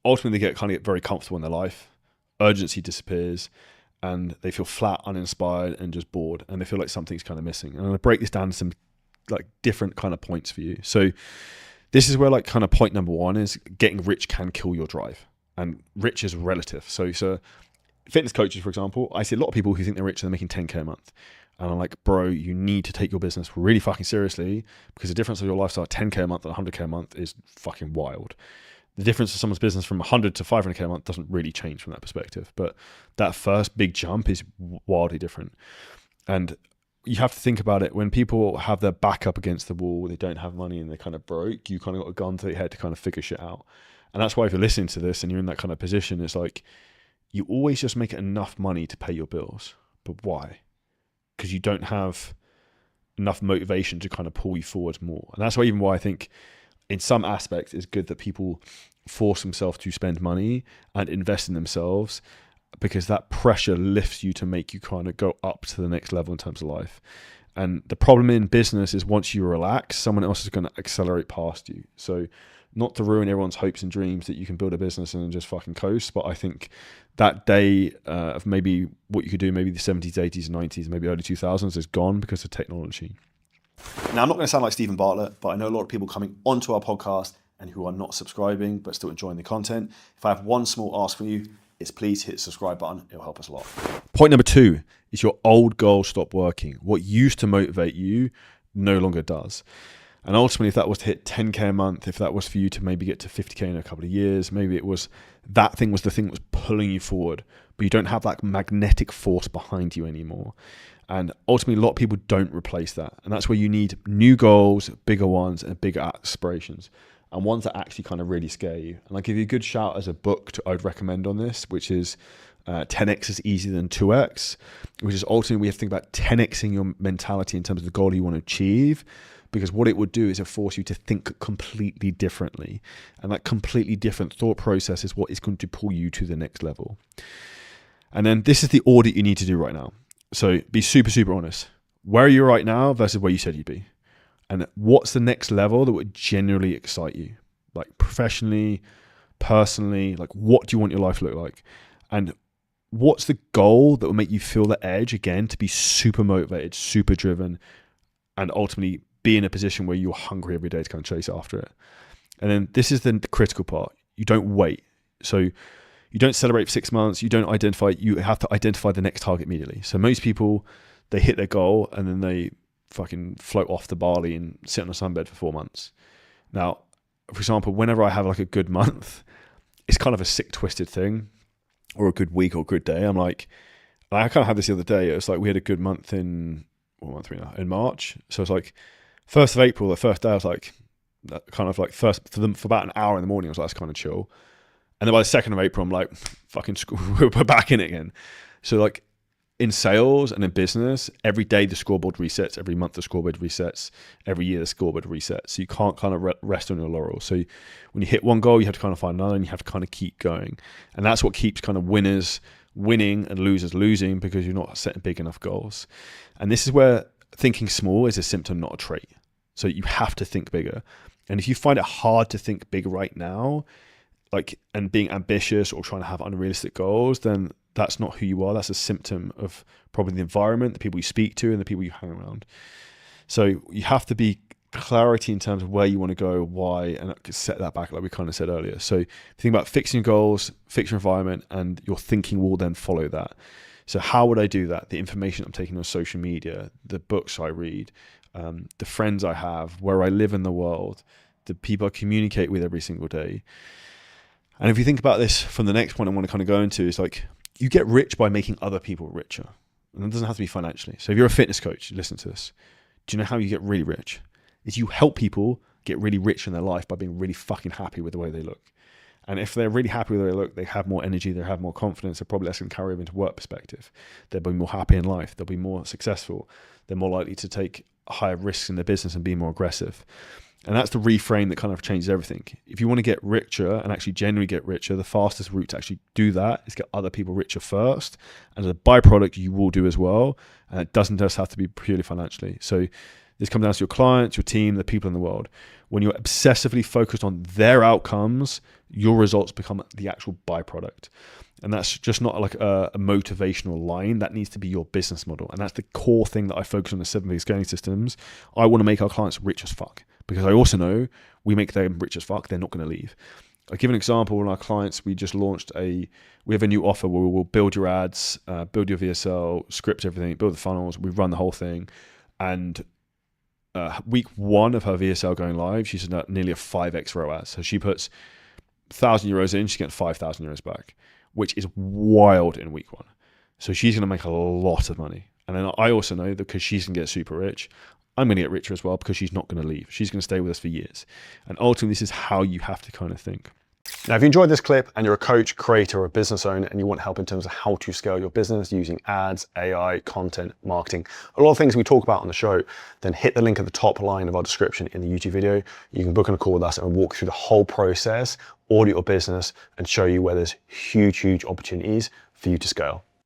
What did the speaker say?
ultimately they get very comfortable in their life. Urgency disappears, and they feel flat, uninspired, and just bored, and they feel like something's kind of missing. And I'm gonna break this down to some like different kind of points for you. So this is where like kind of point number one is getting rich can kill your drive, and rich is relative. So fitness coaches, for example, I see a lot of people who think they're rich and they're making 10K a month. And I'm like, bro, you need to take your business really fucking seriously, because the difference of your lifestyle, 10K a month and 100K a month, is fucking wild. The difference of someone's business from 100 to 500K a month doesn't really change from that perspective. But that first big jump is wildly different. And you have to think about it, when people have their back up against the wall, they don't have money and they're kind of broke, you kind of got a gun to their head to kind of figure shit out. And that's why if you're listening to this and you're in that kind of position, it's like, you always just make enough money to pay your bills. But why? Because you don't have enough motivation to kind of pull you forward more. And that's why I think in some aspects it's good that people force themselves to spend money and invest in themselves, because that pressure lifts you to make you kind of go up to the next level in terms of life. And the problem in business is once you relax, someone else is going to accelerate past you. So not to ruin everyone's hopes and dreams that you can build a business and just fucking coast, but I think that day of maybe what you could do, maybe the 70s, 80s, 90s, maybe early 2000s is gone because of technology. Now, I'm not going to sound like Stephen Bartlett, but I know a lot of people coming onto our podcast and who are not subscribing but still enjoying the content. If I have one small ask for you, it's please hit the subscribe button. It'll help us a lot. Point number two is your old goals stop working. What used to motivate you no longer does. And ultimately, if that was to hit 10K a month, if that was for you to maybe get to 50K in a couple of years, maybe it was that thing was the thing that was pulling you forward, but you don't have that magnetic force behind you anymore. And ultimately, a lot of people don't replace that. And that's where you need new goals, bigger ones, and bigger aspirations, and ones that actually kind of really scare you. And I'll give you a good shout as a book I'd recommend on this, which is 10X is easier than 2X, which is ultimately we have to think about 10Xing your mentality in terms of the goal you want to achieve. Because what it would do is it force you to think completely differently. And that completely different thought process is what is going to pull you to the next level. And then this is the audit you need to do right now. So be super, super honest. Where are you right now versus where you said you'd be? And what's the next level that would genuinely excite you? Like professionally, personally, like what do you want your life to look like? And what's the goal that will make you feel the edge again to be super motivated, super driven, and ultimately be in a position where you're hungry every day to kind of chase after it. And then this is the critical part. You don't wait. So you don't celebrate for 6 months. You don't identify. You have to identify the next target immediately. So most people, they hit their goal and then they fucking float off to Bali and sit on a sunbed for 4 months. Now, for example, whenever I have like a good month, it's kind of a sick, twisted thing, or a good week or a good day. I'm like, I kind of had this the other day. It was like we had a good month in, what month are we now? In March. So it's like 1st of April, the first day I was like, kind of like first for about an hour in the morning, I was like, that's kind of chill. And then by the 2nd of April, I'm like, fucking we're back in it again. So like in sales and in business, every day the scoreboard resets, every month the scoreboard resets, every year the scoreboard resets. So you can't kind of rest on your laurels. So when you hit one goal, you have to kind of find another and you have to kind of keep going. And that's what keeps kind of winners winning and losers losing, because you're not setting big enough goals. And this is where thinking small is a symptom, not a trait. So you have to think bigger. And if you find it hard to think big right now, like, and being ambitious or trying to have unrealistic goals, then that's not who you are. That's a symptom of probably the environment, the people you speak to, and the people you hang around. So you have to be clarity in terms of where you want to go, why, and set that back like we kind of said earlier. So think about fixing goals, fix your environment, and your thinking will then follow that. So how would I do that? The information I'm taking on social media, the books I read, the friends I have, where I live in the world, the people I communicate with every single day. And if you think about this from the next point I want to kind of go into, is like, you get rich by making other people richer. And it doesn't have to be financially. So if you're a fitness coach, listen to this. Do you know how you get really rich? Is you help people get really rich in their life by being really fucking happy with the way they look. And if they're really happy with the way they look, they have more energy, they have more confidence, they're probably less going to carry over into work perspective. They'll be more happy in life. They'll be more successful. They're more likely to take higher risks in their business and be more aggressive. And that's the reframe that kind of changes everything. If you want to get richer and actually genuinely get richer, the fastest route to actually do that is get other people richer first. And as a byproduct, you will do as well. And it doesn't just have to be purely financially. So This comes down to your clients, your team, the people in the world. When you're obsessively focused on their outcomes, your results become the actual byproduct. And that's just not like a motivational line. That needs to be your business model. And that's the core thing that I focus on the 7-figure scaling systems. I want to make our clients rich as fuck, because I also know we make them rich as fuck, they're not going to leave. I'll give an example. One of our clients, we just launched we have a new offer where we'll build your ads, build your VSL, script everything, build the funnels. We run the whole thing. And week 1 of her VSL going live, she's at nearly a 5x ROAS. So she puts 1,000 euros in, she's getting 5,000 euros back, which is wild in week 1. So she's going to make a lot of money. And then I also know that because she's going to get super rich, I'm going to get richer as well, because she's not going to leave. She's going to stay with us for years. And ultimately, this is how you have to kind of think. Now, if you enjoyed this clip and you're a coach, creator, or a business owner and you want help in terms of how to scale your business using ads, AI, content, marketing, a lot of things we talk about on the show, then hit the link at the top line of our description in the YouTube video. You can book on a call with us and walk through the whole process, audit your business, and show you where there's huge, huge opportunities for you to scale.